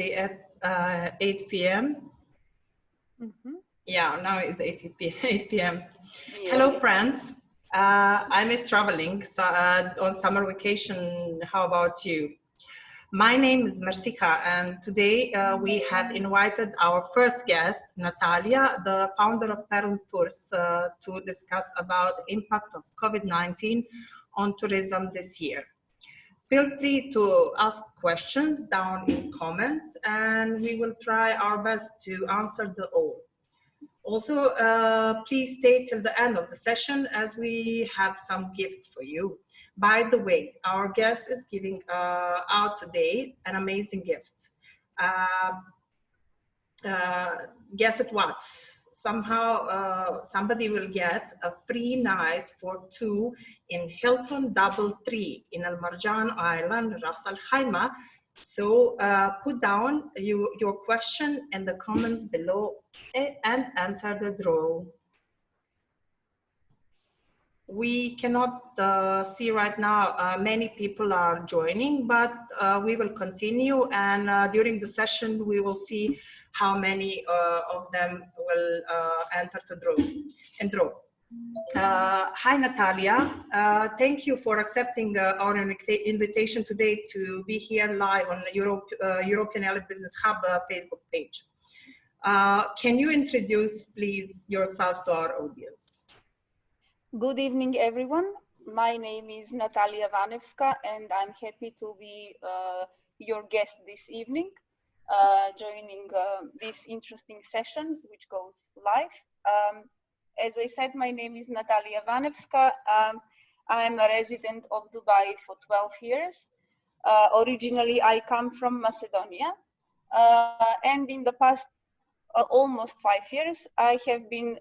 today at 8 p.m. Yeah, now it's 8 p.m. Yeah. Hello, friends. I miss traveling on summer vacation. How about you? My name is Mersika, and today we have invited our first guest, Natalia, the founder of Perun Tours, to discuss about the impact of COVID-19 on tourism this year. Feel free to ask questions down in comments, and we will try our best to answer them all. Also, please stay till the end of the session as we have some gifts for you. By the way, our guest is giving out today an amazing gift. Guess it what? Somehow somebody will get a free night for two in Hilton DoubleTree in Al Marjan Island, Ras Al Khaimah. So put down your question in the comments below and enter the draw. We cannot see right now many people are joining, but we will continue, and during the session we will see how many of them will enter the draw. Hi Natalia, thank you for accepting our invitation today to be here live on the European Elite Business Hub Facebook page. Can you introduce please yourself to our audience? Good evening, everyone. My name is Natalia Vanevska, and I'm happy to be your guest this evening, joining this interesting session, which goes live. As I said, my name is Natalia Vanevska. I'm a resident of Dubai for 12 years. Originally, I come from Macedonia, and in the past almost 5 years, I have been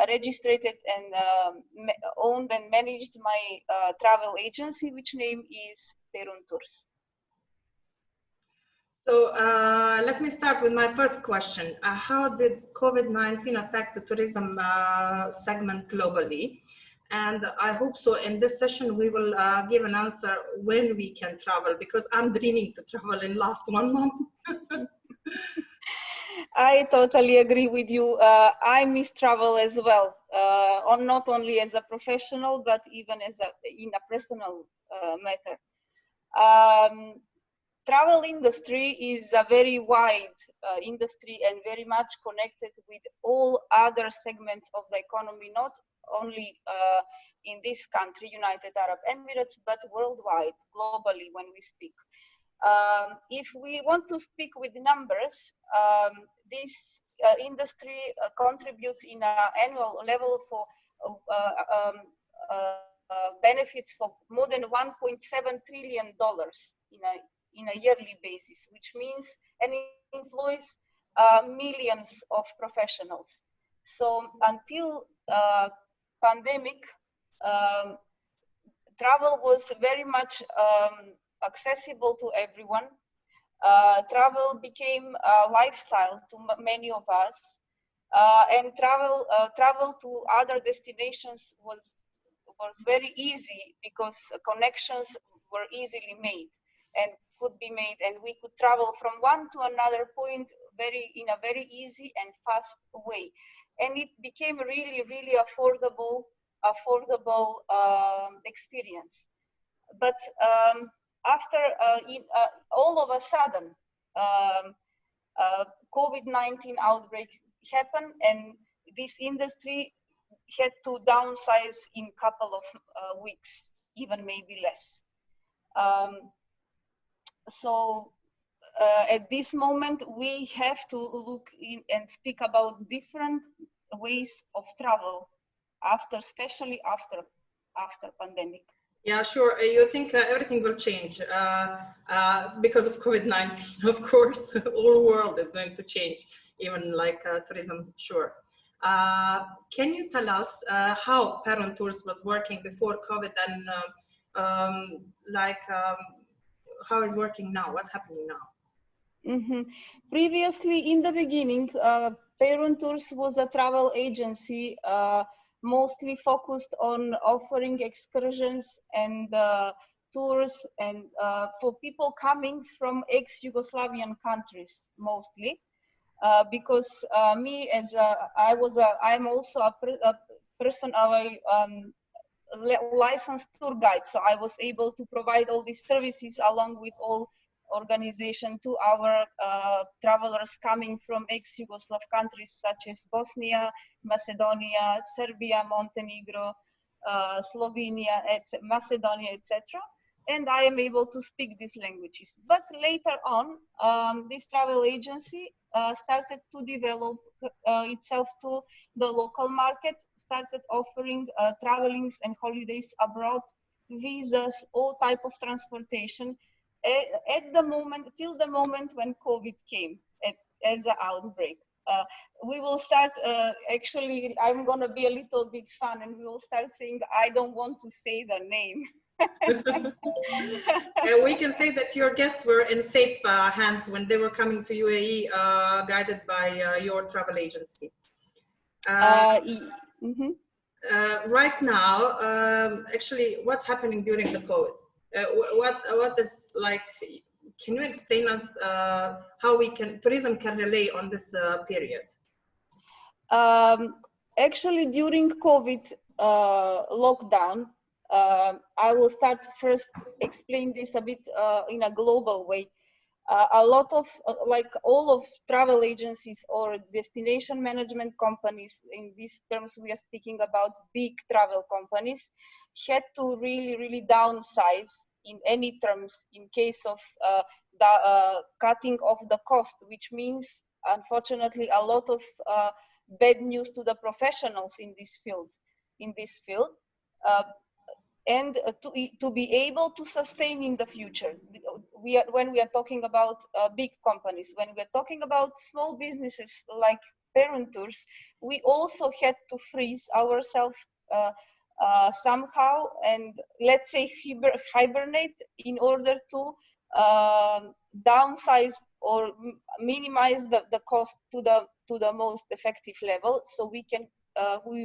registered and owned and managed my travel agency, which name is Perun Tours. So let me start with my first question. How did COVID-19 affect the tourism segment globally? And I hope so in this session we will give an answer when we can travel, because I'm dreaming to travel in last 1 month. I totally agree with you. I miss travel as well, not only as a professional, but even as in a personal matter. Travel industry is a very wide industry and very much connected with all other segments of the economy, not only in this country, United Arab Emirates, but worldwide, globally when we speak. If we want to speak with numbers, this industry contributes in an annual level for benefits for more than $1.7 trillion in a yearly basis, which means and employs millions of professionals. So until pandemic, travel was very much accessible to everyone. Travel became a lifestyle to many of us, and travel to other destinations was very easy because connections were easily made and could be made, and we could travel from one to another point in a very easy and fast way, and it became really affordable experience. But after all of a sudden COVID-19 outbreak happened, and this industry had to downsize in a couple of weeks, even maybe less. So at this moment, we have to look in and speak about different ways of travel especially after pandemic. Yeah, sure. You think everything will change because of COVID-19, of course. All world is going to change, even like tourism, sure. Can you tell us how Perun Tours was working before COVID and how is working now? What's happening now? Mm-hmm. Previously, in the beginning, Perun Tours was a travel agency mostly focused on offering excursions and tours, and for people coming from ex-Yugoslavian countries mostly. Because I'm also a person, licensed tour guide, so I was able to provide all these services along with all organization to our travelers coming from ex-Yugoslav countries such as Bosnia, Macedonia, Serbia, Montenegro, Slovenia, Macedonia, etc. And I am able to speak these languages. But later on, this travel agency started to develop itself to the local market, started offering travelings and holidays abroad, visas, all type of transportation, at the moment, till the moment when COVID came as an outbreak. We will start, actually, I'm gonna be a little bit fun, and we will start saying, I don't want to say the name. We can say that your guests were in safe hands when they were coming to UAE, guided by your travel agency. Right now, actually, what's happening during the COVID? What is like? Can you explain us how tourism can relay on this period? Actually, during COVID lockdown, I will start first explain this a bit in a global way. A lot of, like all of travel agencies or destination management companies, in these terms we are speaking about big travel companies, had to really downsize in any terms in case of the cutting of the cost, which means unfortunately a lot of bad news to the professionals in this field. And to be able to sustain in the future. When we are talking about big companies, when we are talking about small businesses like parent tours, we also had to freeze ourselves somehow, and let's say hibernate in order to downsize or minimize the cost to the most effective level, so we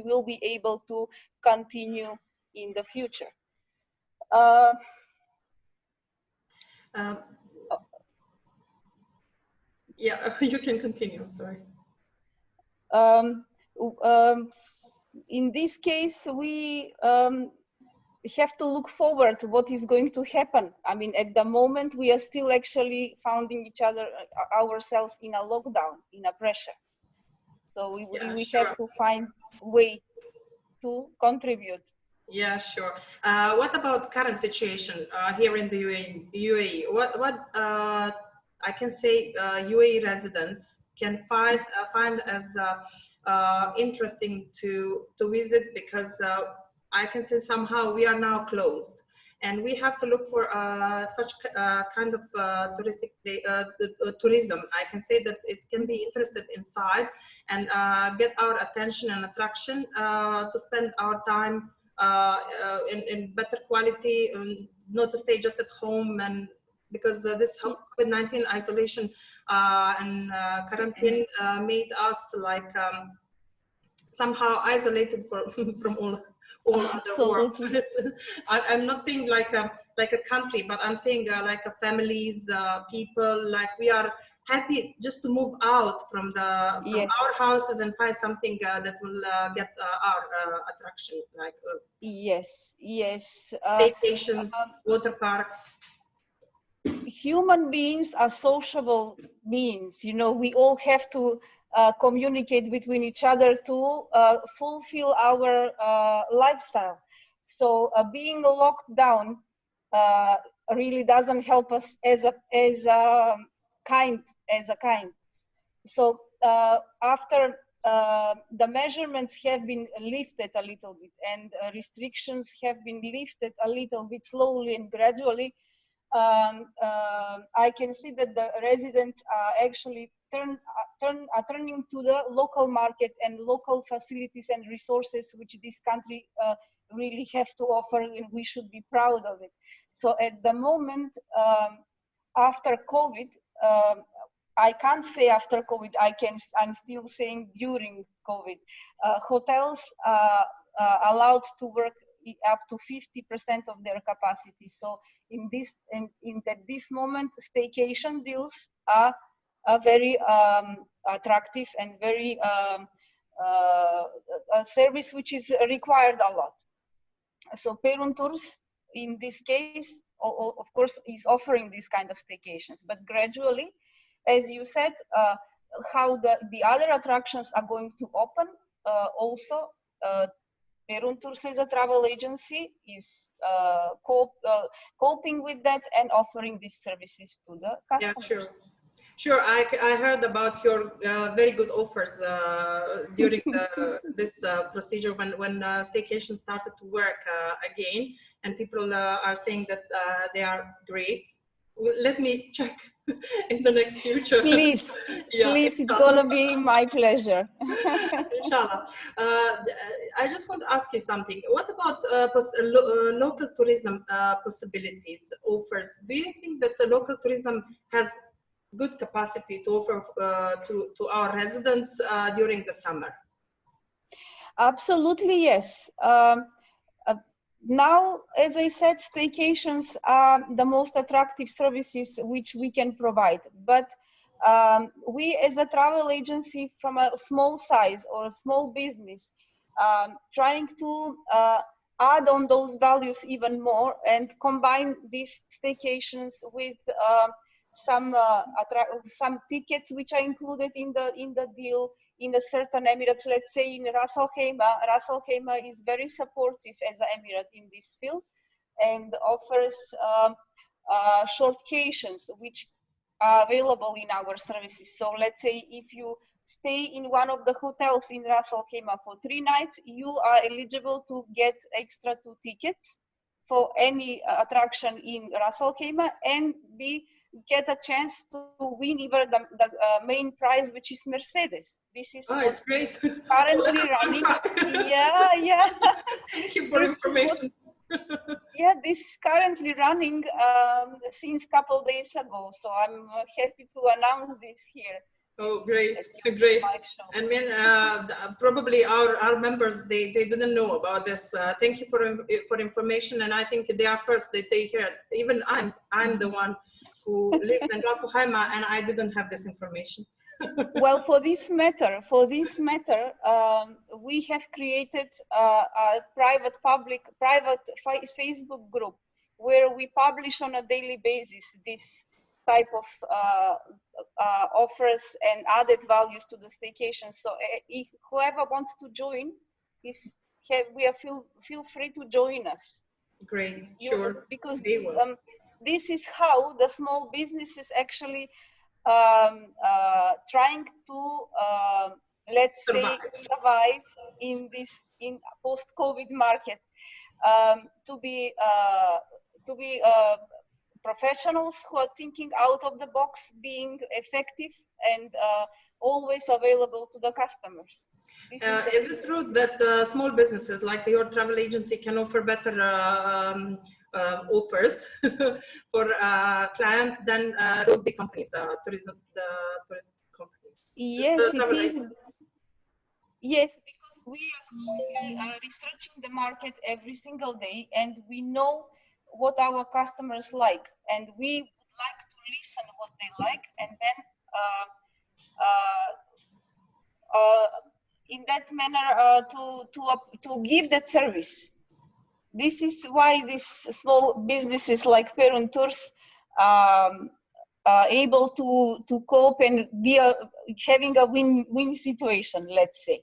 will be able to continue in the future. Yeah, you can continue, sorry. In this case, we have to look forward to what is going to happen. I mean, at the moment, we are still actually finding ourselves in a lockdown, in a pressure. So we have to find a way to contribute. Yeah, sure. What about current situation here in the UAE? What I can say UAE residents can find as interesting to visit, because I can say somehow we are now closed, and we have to look for such kind of touristic tourism. I can say that it can be interested inside and get our attention and attraction to spend our time in better quality, not to stay just at home, and because this COVID-19 isolation and quarantine made us like somehow isolated from all the world. I'm not saying like a country, but I'm saying like a families, people, like we are happy just to move out from our houses and find something that will get our attraction, like yes, vacations, water parks. Human beings are sociable beings. You know, we all have to communicate between each other to fulfill our lifestyle. So being locked down really doesn't help us as a kind. So after the measurements have been lifted a little bit, and restrictions have been lifted a little bit slowly and gradually, I can see that the residents are actually turning to the local market and local facilities and resources which this country really have to offer, and we should be proud of it. So at the moment, after COVID, I can't say after COVID, I'm still saying during COVID, hotels are allowed to work up to 50% of their capacity. So in this moment, staycation deals are very attractive and very a service which is required a lot. So Perun Tours, in this case, of course, is offering these kind of staycations, but gradually, as you said, how the other attractions are going to open, also Perun Tours as a travel agency is coping with that and offering these services to the customers. Yeah, sure. Sure, I heard about your very good offers during this procedure when staycation started to work again, and people are saying that they are great. Let me check in the next future. Please, Yeah, please, it's gonna be my pleasure. Inshallah. I just want to ask you something. What about local tourism possibilities, offers? Do you think that the local tourism has good capacity to offer to our residents during the summer? Absolutely, yes. Now, as I said, staycations are the most attractive services which we can provide. But we, as a travel agency from a small size or a small business, trying to add on those values even more and combine these staycations with some tickets which are included in the deal in a certain Emirates. Let's say in Ras Al Khaimah. Ras Al Khaimah is very supportive as an Emirate in this field and offers shortcations which are available in our services. So let's say if you stay in one of the hotels in Ras Al Khaimah for 3 nights, you are eligible to get extra 2 tickets for any attraction in Ras Al Khaimah and get a chance to win even the main prize, which is Mercedes. This is it's great. Currently running. Yeah. Thank you for information. Yeah, this is currently running since a couple days ago. So I'm happy to announce this here. Oh, great. I mean, probably our members, they didn't know about this. Thank you for information. And I think they are first that they hear it. Even I'm the one who lives in Ras Al Khaimah, and I didn't have this information. Well, for this matter, we have created a private Facebook group where we publish on a daily basis this type of offers and added values to the staycation. So if whoever wants to join, feel free to join us. Great, sure. Because this is how the small businesses actually trying to let's say survive in post-COVID market, to be professionals who are thinking out of the box, being effective and always available to the customers. Is it true that small businesses like your travel agency can offer better offers for clients than those big companies, tourism companies? Yes, it is. Yes, because we are researching the market every single day, and we know what our customers like, and we would like to listen what they like, and then in that manner to give that service. This is why these small businesses like Perun Tours are able to cope and be having a win-win situation, let's say.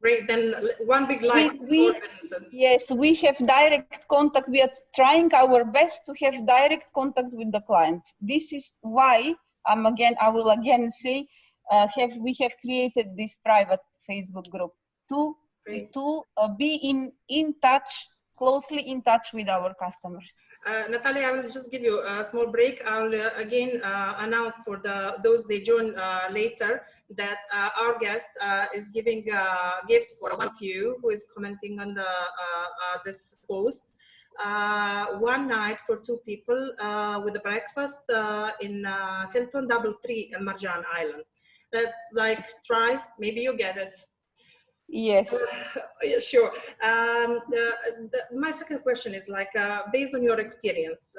Great, then one big like for businesses. Yes, we have direct contact. We are trying our best to have direct contact with the clients. This is why I will again say we have created this private Facebook group to be in touch, closely in touch with our customers. Natalia, I will just give you a small break. I'll again announce for those they join later that our guest is giving a gift for one of you who is commenting on this post. 1 night for 2 people with a breakfast in Hilton DoubleTree in Marjan Island. That's like, maybe you get it. Yes. Yeah, sure. My second question is like, based on your experience,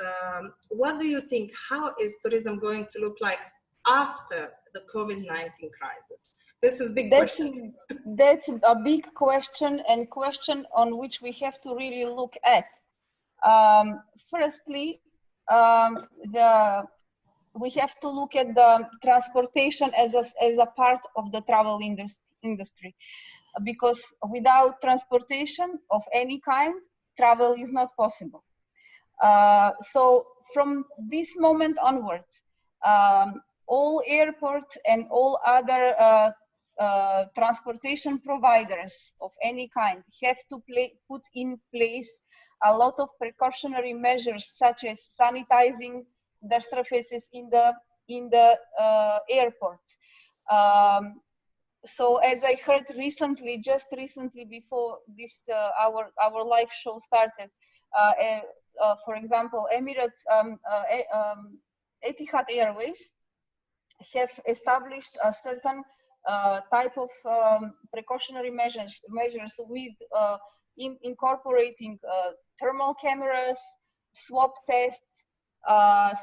what do you think, how is tourism going to look like after the COVID-19 crisis? This is a big question. That's a big question, and question on which we have to really look at. Firstly, we have to look at the transportation as a part of the travel industry, because without transportation of any kind, travel is not possible. So from this moment onwards, all airports and all other transportation providers of any kind have to put in place a lot of precautionary measures, such as sanitizing the surfaces in the airports. So as I heard recently, just recently before this our live show started, for example, Emirates, Etihad Airways have established a certain type of precautionary measures with incorporating thermal cameras, swab tests,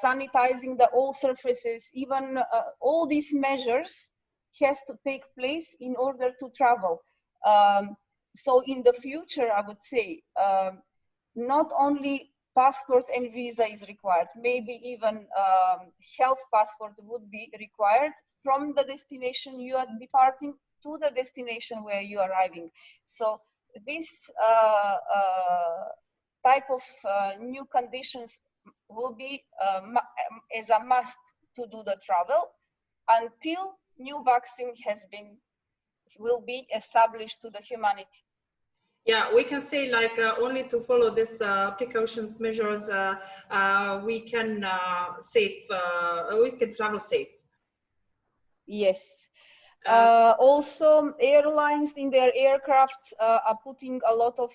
sanitizing all surfaces. Even all these measures has to take place in order to travel. So in the future, I would say, not only passport and visa is required, maybe even health passport would be required from the destination you are departing to the destination where you are arriving. So this type of new conditions will be as a must to do the travel until new vaccine will be established to the humanity. Yeah, we can say like only to follow this precautions measures, we can we can travel safe. Yes. Also, airlines in their aircrafts are putting a lot of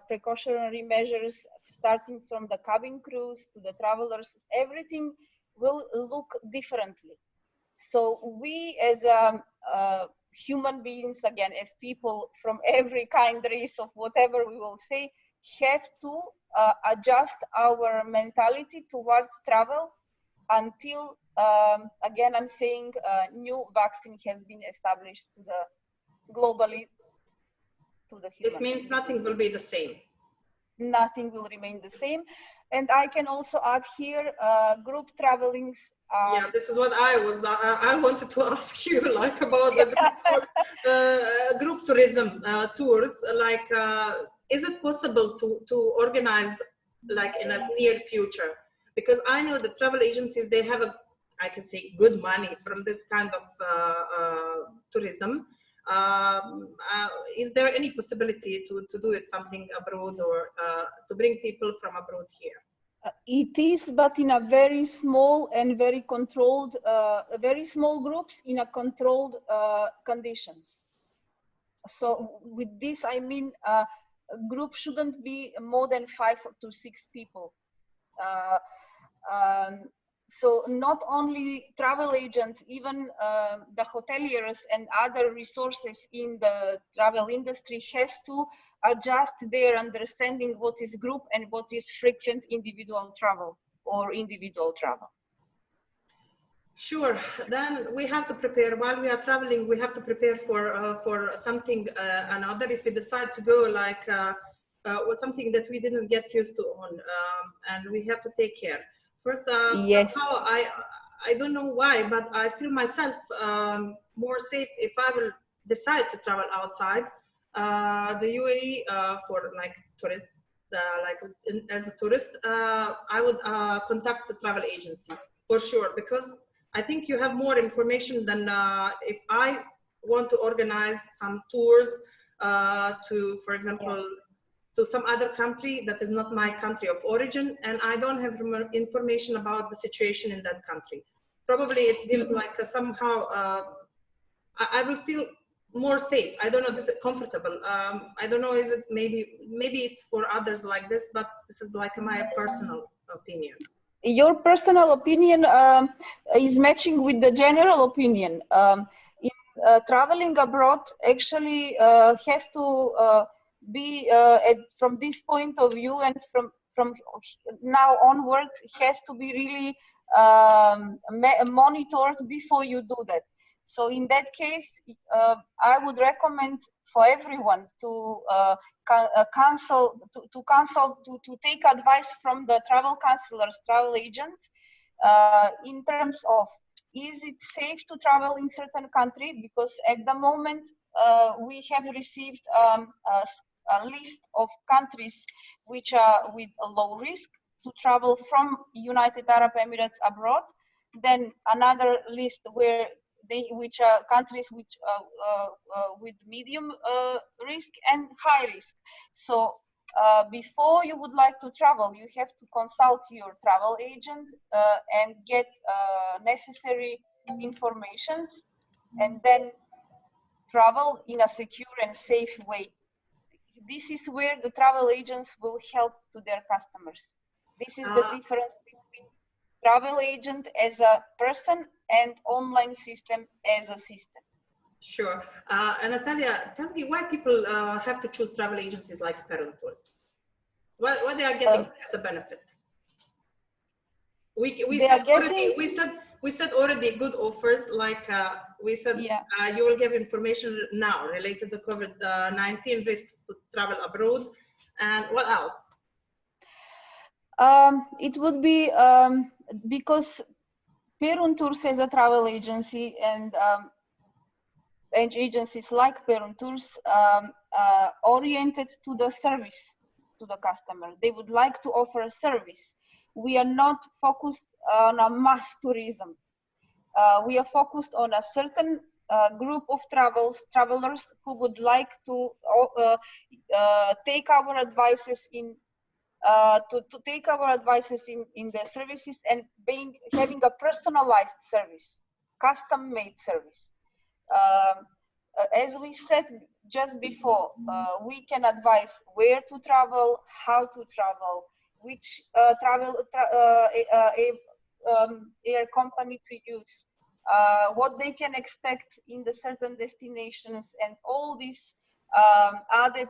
precautionary measures, starting from the cabin crews to the travelers. Everything will look differently. So we as human beings, again, as people from every kind, race, of whatever we will say, have to adjust our mentality towards travel until, again, I'm saying, new vaccine has been established to the globally to the human. It means nothing will be the same. Nothing will remain the same. And I can also add here, group travelings. Yeah, this is what I wanted to ask you, like about the group tourism tours. Like, is it possible to organize like in a near future? Because I know the travel agencies, they have I can say, good money from this kind of tourism. Is there any possibility to do it something abroad, or to bring people from abroad here? It is, but in a very small and very controlled, very small groups in a controlled conditions. So with this, I mean, a group shouldn't be more than 5 to 6 people. So not only travel agents, even the hoteliers and other resources in the travel industry has to adjust their understanding what is group and what is frequent individual travel or individual travel. Sure. Then we have to prepare while we are traveling. We have to prepare for something another. If we decide to go like with something that we didn't get used to on, and we have to take care. First, yes. somehow I don't know why, but I feel myself more safe if I will decide to travel outside the UAE for like tourist, as a tourist. I would contact the travel agency for sure, because I think you have more information than if I want to organize some tours to, for example, to some other country that is not my country of origin, and I don't have information about the situation in that country. Probably it gives like somehow, I will feel more safe. I don't know, this is comfortable. I don't know, is it maybe it's for others like this, but this is like my personal opinion. Your personal opinion is matching with the general opinion. traveling abroad actually has to be from this point of view, and from now onwards has to be really monitored before you do that. So in that case, I would recommend for everyone to take advice from the travel counselors, travel agents, in terms of, is it safe to travel in certain country? Because at the moment we have received a list of countries which are with a low risk to travel from United Arab Emirates abroad. Then another list which are countries which with medium risk and high risk. So before you would like to travel, you have to consult your travel agent and get necessary informations, and then travel in a secure and safe way. This is where the travel agents will help to their customers. This is the difference between travel agent as a person and online system as a system. Sure. And Natalia, tell me why people have to choose travel agencies like Peron Tours? What they are getting as a benefit? We said already good offers, like we said, you will give information now related to COVID-19 risks to travel abroad, and what else? It would be because Peron Tours as a travel agency and agencies like Peron Tours oriented to the service to the customer. They would like to offer a service. We are not focused on a mass tourism. We are focused on a certain group of travelers who would like to take our advices in the services, and having a personalized service, custom-made service. As we said just before, we can advise where to travel, how to travel, which air company to use, what they can expect in the certain destinations, and all these added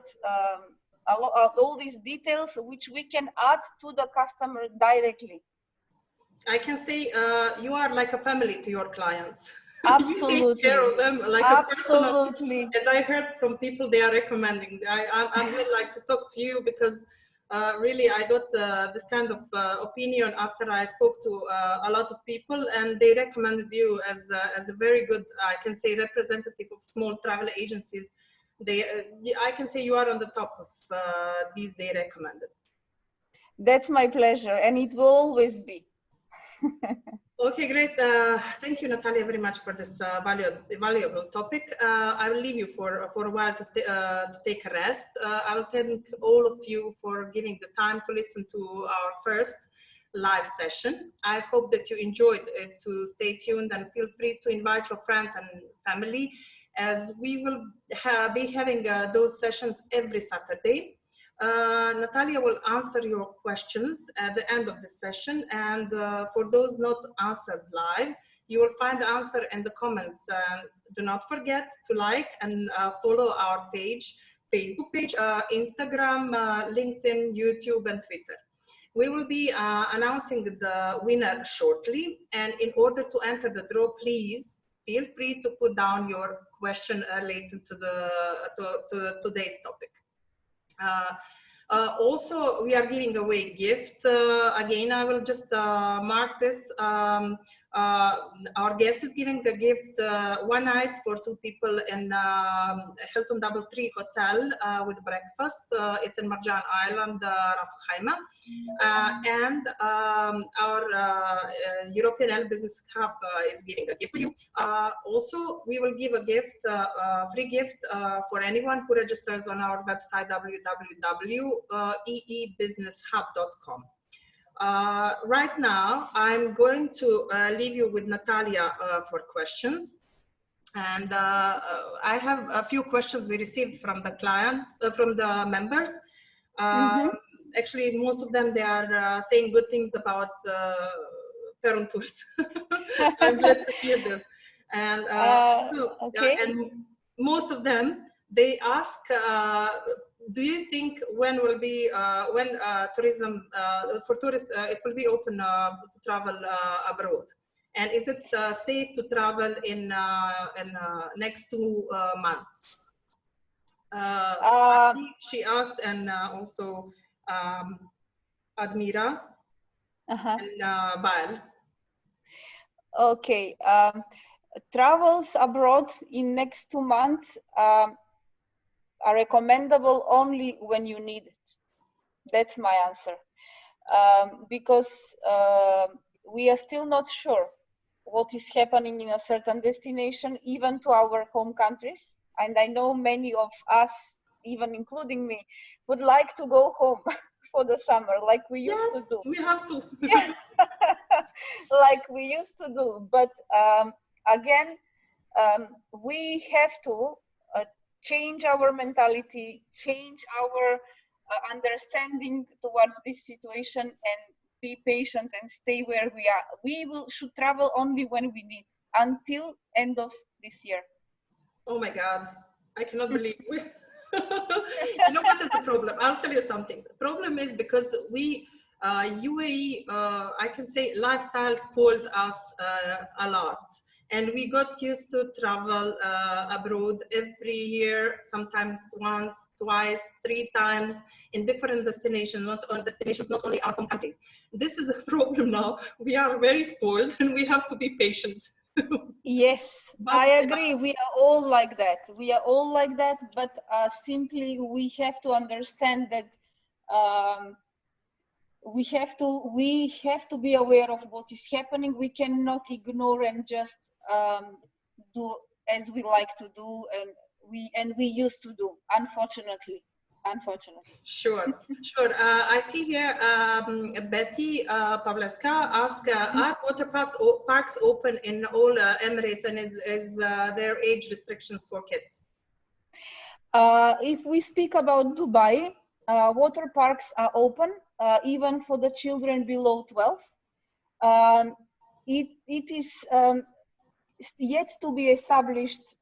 all these details which we can add to the customer directly. I can say you are like a family to your clients. Absolutely. You take care of them like absolutely. A personal, as I heard from people, they are recommending. I would like to talk to you because really I got this kind of opinion after I spoke to a lot of people, and they recommended you as a very good, I can say, representative of small travel agencies. I can say you are on the top of these they recommended. That's my pleasure, and it will always be. Okay, great. Thank you, Natalia, very much for this valuable topic. I will leave you for a while to take a rest. I will thank all of you for giving the time to listen to our first live session. I hope that you enjoyed it. To stay tuned and feel free to invite your friends and family, as we will be having those sessions every Saturday. Natalia will answer your questions at the end of the session, and for those not answered live, you will find the answer in the comments. Do not forget to like and follow our page, Facebook page, Instagram, LinkedIn, YouTube, and Twitter. We will be announcing the winner shortly, and in order to enter the draw, please feel free to put down your question related to today's topic. Also, we are giving away gifts. Again, I will just mark this. Our guest is giving a gift, one night for 2 people in Hilton DoubleTree Hotel with breakfast. It's in Marjan Island, Ras Al Khaimah. And our European Air Business Hub is giving a gift for you. Also, we will give a gift, free gift for anyone who registers on our website, www.eebusinesshub.com. Right now, I'm going to leave you with Natalia for questions. And I have a few questions we received from the clients, from the members. Actually, most of them, they are saying good things about Peron Tours. I'm glad to hear this. And Okay. and most of them, they ask, do you think when will be when tourism for tourists it will be open to travel abroad? And is it safe to travel in next 2 months? She asked, and also Admira and Baal. Okay. Travels abroad in next 2 months are recommendable only when you need it. That's my answer. Because we are still not sure what is happening in a certain destination, even to our home countries. And I know many of us, even including me, would like to go home for the summer, like we used to do. We have to. Yes, like we used to do. But again, we have to change our mentality, change our understanding towards this situation, and be patient and stay where we are. We should travel only when we need, until end of this year. Oh my God, I cannot believe we. You know what is the problem? I'll tell you something. The problem is because we, UAE, I can say lifestyle spoiled us a lot. And we got used to travel abroad every year, sometimes once, twice, 3 times in different destinations, not only our home country. This is the problem now. We are very spoiled and we have to be patient. Yes, I agree. We are all like that. We are all like that, but simply we have to understand that we have to be aware of what is happening. We cannot ignore and just do as we like to do, and we used to do, unfortunately. Sure. I see here Betty Pavleska asked, are water parks open in all Emirates, and is there age restrictions for kids? If we speak about Dubai, water parks are open, even for the children below 12. It is yet to be established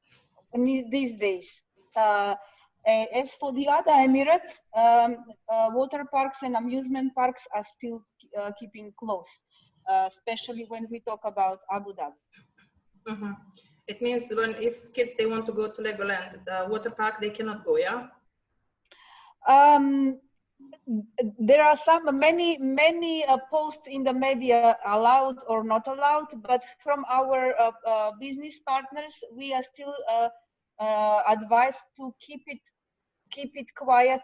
these days. As for the other Emirates, water parks and amusement parks are still keeping close, especially when we talk about Abu Dhabi. Mm-hmm. It means if kids they want to go to Legoland, the water park, they cannot go, yeah? There are many posts in the media allowed or not allowed, but from our business partners, we are still advised to keep it quiet,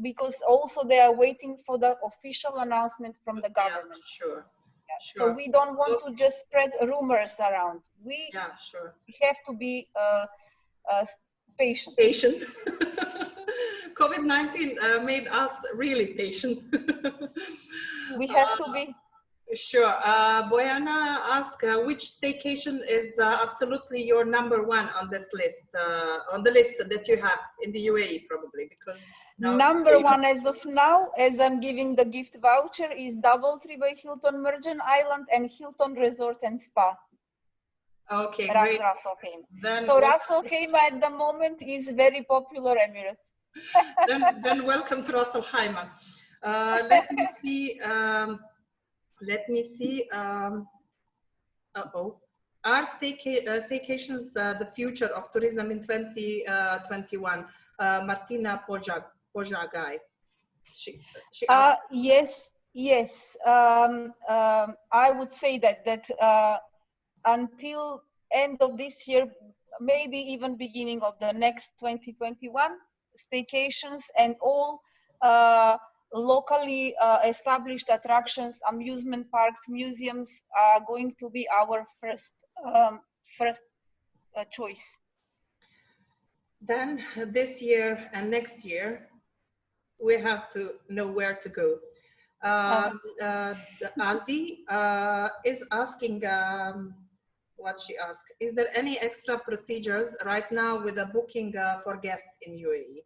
because also they are waiting for the official announcement from the government. Yeah, sure. So we don't want to just spread rumors around. We have to be patient. COVID-19 made us really patient. We have to be. Sure. Boyana asked, which staycation is absolutely your #1 on this list, on the list that you have in the UAE, probably, because #1 as of now, as I'm giving the gift voucher, is DoubleTree by Hilton Merchant Island and Hilton Resort and Spa. Okay, great. Ras Al Khaimah. So Ras Al Khaimah at the moment is very popular Emirate. then welcome to Ras Al Khaimah. Let me see. Are staycations the future of tourism in 2021? Martina Pojagai. She asked. Yes. I would say that until end of this year, maybe even beginning of the next 2021, staycations and all locally established attractions, amusement parks, museums are going to be our first choice. Then this year and next year, we have to know where to go. Aldi is asking what she asked. Is there any extra procedures right now with the booking for guests in UAE?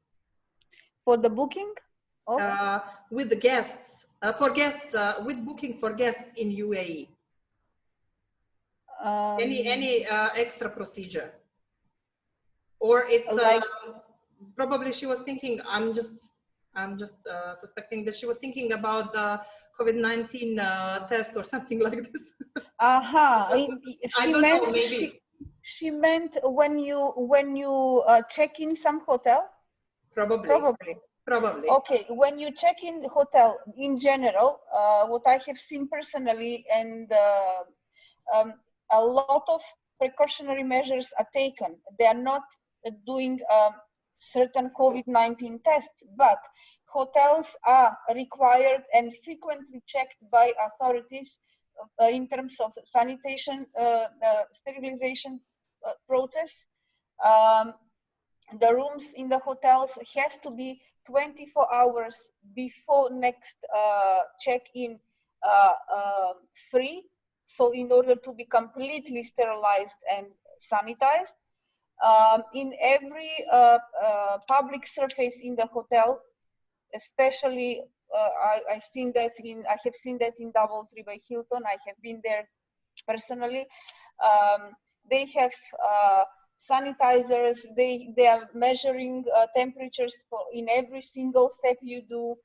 For the booking? With the guests, with booking for guests in UAE. Any extra procedure? Or it's like, probably she was thinking, I'm just suspecting that she was thinking about the COVID-19 test or something like this. She meant, know, she meant when you check in some hotel. Probably. Okay, when you check in the hotel in general, what I have seen personally, and a lot of precautionary measures are taken. They are not doing certain COVID-19 tests, but hotels are required and frequently checked by authorities in terms of sanitation, sterilization process. The rooms in the hotels has to be 24 hours before next check-in free. So in order to be completely sterilized and sanitized, in every public surface in the hotel, especially I have seen that in DoubleTree by Hilton. I have been there personally. They have sanitizers. They are measuring temperatures in every single step you do.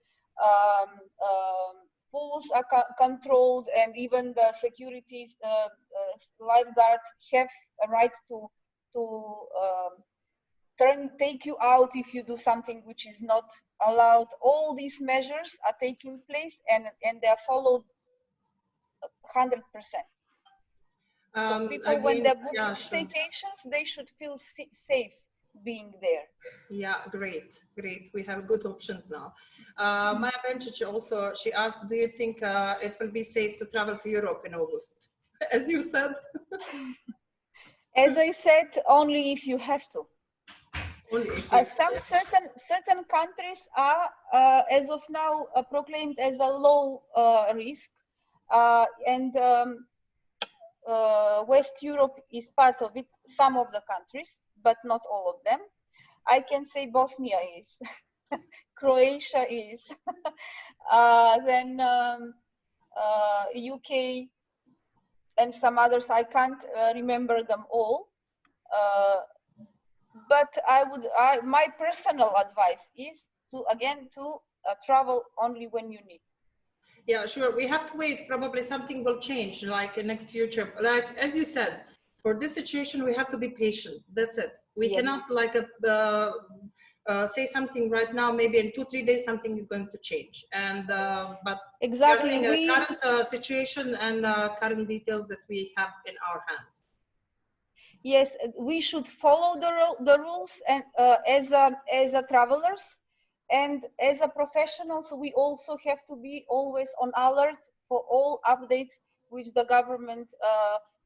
Pools are controlled, and even the security lifeguards have a right to take you out if you do something which is not allowed. All these measures are taking place, and they are followed 100%. So people, when they're booking staycations, they should feel safe being there. Yeah, great. We have good options now. Maya Benčić also, she asked, do you think it will be safe to travel to Europe in August? As you said. As I said, only if you have to. Certain countries are, as of now, proclaimed as a low risk, and West Europe is part of it, some of the countries, but not all of them. I can say Bosnia is, Croatia is, then UK and some others. I can't remember them all. But my personal advice is to travel only when you need. Yeah, sure. We have to wait. Probably something will change, like in next future. Like as you said, for this situation, we have to be patient. That's it. We cannot like say something right now. Maybe in 2-3 days, something is going to change. And but exactly, the current situation and current details that we have in our hands. Yes, we should follow the rules, and as a travelers. And as a professionals, we also have to be always on alert for all updates which the government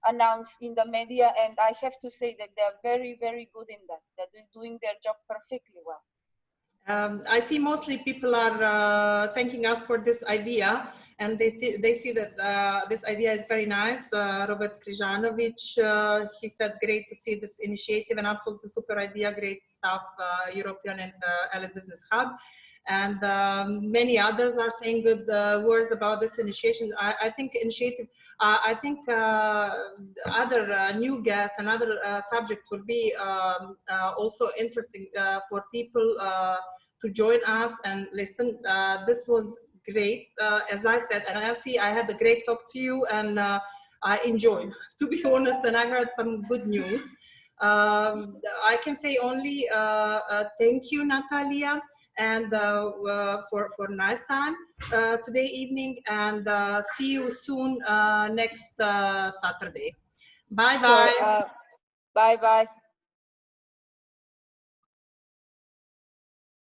announce in the media. And I have to say that they're very, very good in that. They're doing their job perfectly well. I see mostly people are thanking us for this idea, and they see that this idea is very nice. Robert Križanović, he said, great to see this initiative, an absolutely super idea, great stuff, European and Elite Business Hub. And many others are saying good words about this initiation. I think other new guests and other subjects will be also interesting for people to join us and listen. This was great, as I said, and I had a great talk to you, and I enjoyed, to be honest, and I heard some good news. I can say only thank you, Natalia, and for nice time today evening, and see you soon next Saturday. Bye bye. Bye bye.